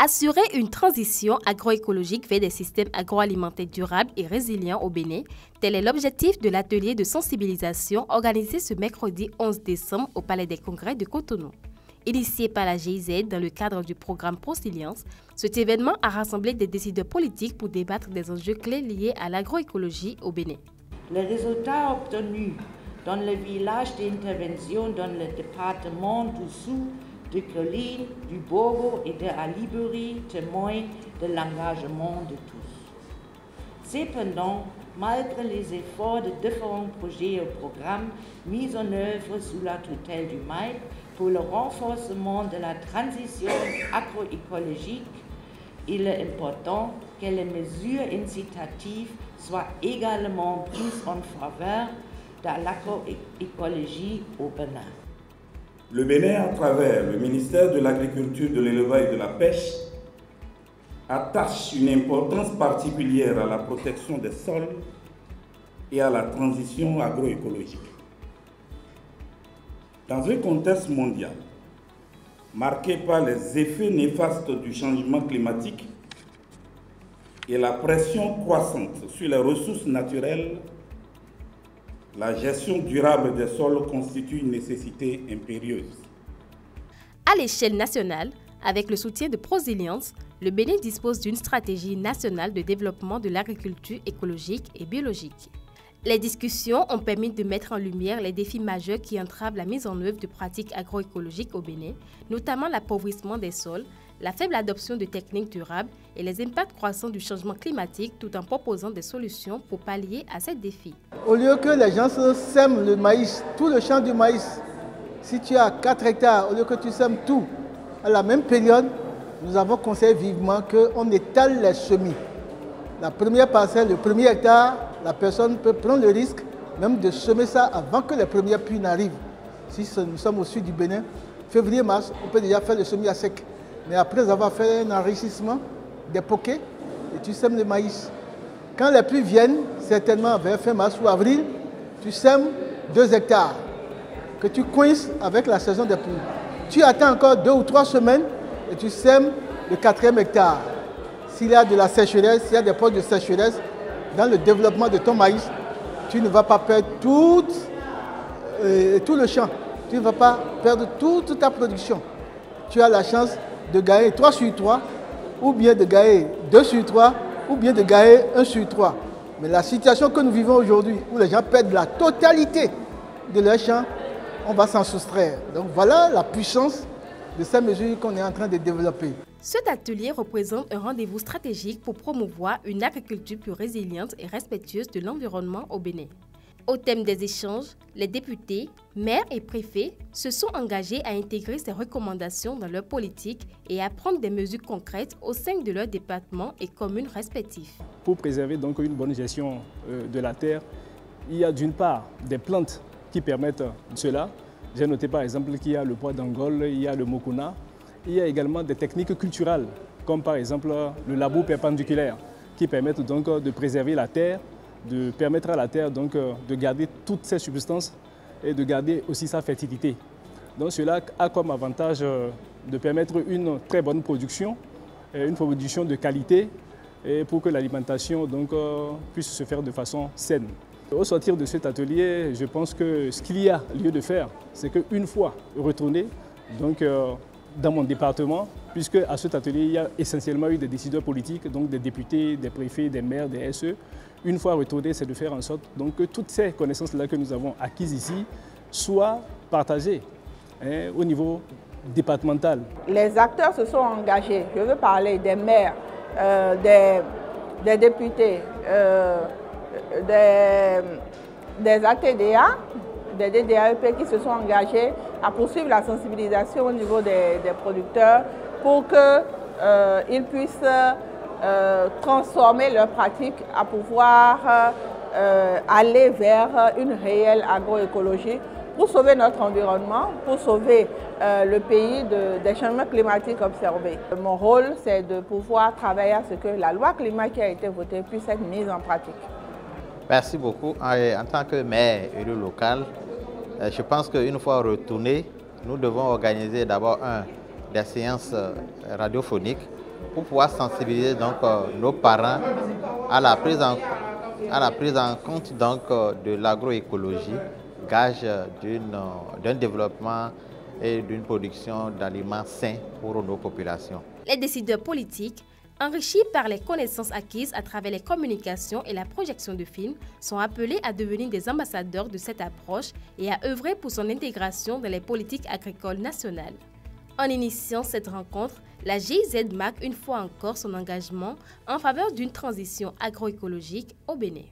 Assurer une transition agroécologique vers des systèmes agroalimentaires durables et résilients au Bénin, tel est l'objectif de l'atelier de sensibilisation organisé ce mercredi 11 décembre au Palais des Congrès de Cotonou. Initié par la GIZ dans le cadre du programme Prosilience, cet événement a rassemblé des décideurs politiques pour débattre des enjeux clés liés à l'agroécologie au Bénin. Les résultats obtenus dans le village d'intervention dans le département du Sud, de Colline, du Bogo et de Aliburi témoignent de l'engagement de tous. Cependant, malgré les efforts de différents projets et programmes mis en œuvre sous la tutelle du MAIP pour le renforcement de la transition agroécologique, il est important que les mesures incitatives soient également prises en faveur de l'agroécologie au Bénin. Le Bénin, à travers le ministère de l'Agriculture, de l'Élevage et de la Pêche, attache une importance particulière à la protection des sols et à la transition agroécologique. Dans un contexte mondial marqué par les effets néfastes du changement climatique et la pression croissante sur les ressources naturelles, la gestion durable des sols constitue une nécessité impérieuse. À l'échelle nationale, avec le soutien de Prosilience, le Bénin dispose d'une stratégie nationale de développement de l'agriculture écologique et biologique. Les discussions ont permis de mettre en lumière les défis majeurs qui entravent la mise en œuvre de pratiques agroécologiques au Bénin, notamment l'appauvrissement des sols, la faible adoption de techniques durables et les impacts croissants du changement climatique, tout en proposant des solutions pour pallier à ces défis. Au lieu que les gens sèment le maïs, tout le champ du maïs, si tu as 4 hectares, au lieu que tu sèmes tout à la même période, nous avons conseillé vivement qu'on étale les semis. La première parcelle, le premier hectare, la personne peut prendre le risque même de semer ça avant que les premières pluies n'arrivent. Si nous sommes au sud du Bénin, février-mars, on peut déjà faire le semis à sec. Mais après avoir fait un enrichissement des poquets, et tu sèmes le maïs. Quand les pluies viennent, certainement vers fin mars ou avril, tu sèmes 2 hectares que tu coinces avec la saison des pluies. Tu attends encore 2 ou 3 semaines et tu sèmes le 4e hectare. S'il y a de la sécheresse, s'il y a des postes de sécheresse dans le développement de ton maïs, tu ne vas pas perdre tout le champ. Tu ne vas pas perdre toute ta production. Tu as la chance de gagner 3 sur 3, ou bien de gagner 2 sur 3, ou bien de gagner 1 sur 3. Mais la situation que nous vivons aujourd'hui, où les gens perdent la totalité de leur champ, on va s'en soustraire. Donc voilà la puissance de ces mesures qu'on est en train de développer. Cet atelier représente un rendez-vous stratégique pour promouvoir une agriculture plus résiliente et respectueuse de l'environnement au Bénin. Au thème des échanges, les députés, maires et préfets se sont engagés à intégrer ces recommandations dans leur politique et à prendre des mesures concrètes au sein de leurs départements et communes respectifs. Pour préserver donc une bonne gestion de la terre, il y a d'une part des plantes qui permettent cela. J'ai noté par exemple qu'il y a le bois d'Angole, il y a le mokuna. Il y a également des techniques culturelles, comme par exemple le labour perpendiculaire, qui permettent donc de préserver la terre, de permettre à la terre donc de garder toutes ses substances et de garder aussi sa fertilité. Donc cela a comme avantage de permettre une très bonne production, une production de qualité, et pour que l'alimentation donc puisse se faire de façon saine. Au sortir de cet atelier, je pense que ce qu'il y a lieu de faire, c'est qu'une fois retourné donc, dans mon département, puisque à cet atelier, il y a essentiellement eu des décideurs politiques, donc des députés, des préfets, des maires, des SE. Une fois retourné, c'est de faire en sorte donc, que toutes ces connaissances-là que nous avons acquises ici soient partagées au niveau départemental. Les acteurs se sont engagés. Je veux parler des maires, des députés, des ATDA, des DDAEP qui se sont engagés à poursuivre la sensibilisation au niveau des producteurs pour qu'ils puissent transformer leurs pratiques à pouvoir aller vers une réelle agroécologie pour sauver notre environnement, pour sauver le pays des changements climatiques observés. Mon rôle, c'est de pouvoir travailler à ce que la loi climat qui a été votée puisse être mise en pratique. Merci beaucoup. En tant que maire élu local, je pense qu'une fois retourné, nous devons organiser d'abord des séances radiophoniques pour pouvoir sensibiliser donc, nos parents à la prise en compte donc, de l'agroécologie, gage d'un développement et d'une production d'aliments sains pour nos populations. Les décideurs politiques, enrichis par les connaissances acquises à travers les communications et la projection de films, sont appelés à devenir des ambassadeurs de cette approche et à œuvrer pour son intégration dans les politiques agricoles nationales. En initiant cette rencontre, la GIZ marque une fois encore son engagement en faveur d'une transition agroécologique au Bénin.